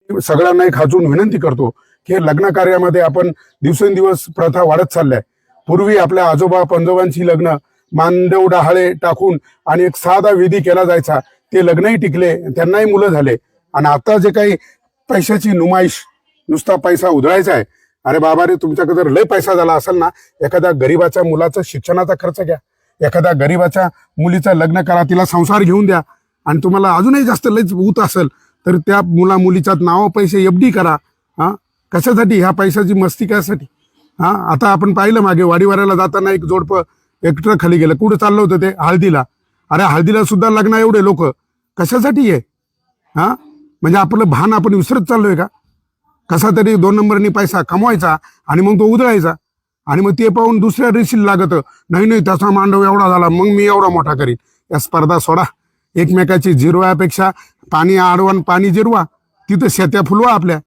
सगळ्यांना एक हातून विनंती करतो की लग्न कार्यामध्ये आपण दिवसेंदिवस प्रथा वाढत चालल्या. पूर्वी आपल्या आजोबा पंजोबांची लग्न मानदेव डहाळे टाकून आणि एक साधा विधी केला जायचा. ते लग्नही टिकले, त्यांनाही मुलं झाले. आणि आता जे काही पैशाची नुमाईश, नुसता पैसा उधळायचा आहे. अरे बाबा रे, तुमच्याकडे जर लय पैसा झाला असेल ना, एखाद्या गरीबाच्या मुलाचा शिक्षणाचा खर्च घ्या, एखाद्या गरीबाच्या मुलीचं लग्न करा, तिला संसार घेऊन द्या. आणि तुम्हाला अजूनही जास्त लयच ऊत असेल तर त्या मुलीच्या नावावर पैसे एफडी करा. कशासाठी? ह्या पैशाची मस्ती कशासाठी? आता आपण पाहिलं मागे वाडीवाऱ्याला जाताना एक जोडपं एक ट्रक खाली गेलं. कुठं चाललं होतं ते? हळदीला. अरे हळदीला सुद्धा लग्न एवढे लोक कशासाठी आहे? म्हणजे आपलं भान आपण विसरत चाललोय का? कसा तरी 2 नंबरनी पैसा कमवायचा आणि मग तो उधळायचा. आणि मग ते पाहून दुसऱ्या रेशील लागत, नाही त्याचा मांडव एवढा झाला मग मी एवढा मोठा करीन. या स्पर्धा सोडा. एकमेकाची जिरवायापेक्षा पाणी आडवण पाणी जिरवा, तिथं शेत्या फुलवा आपल्या.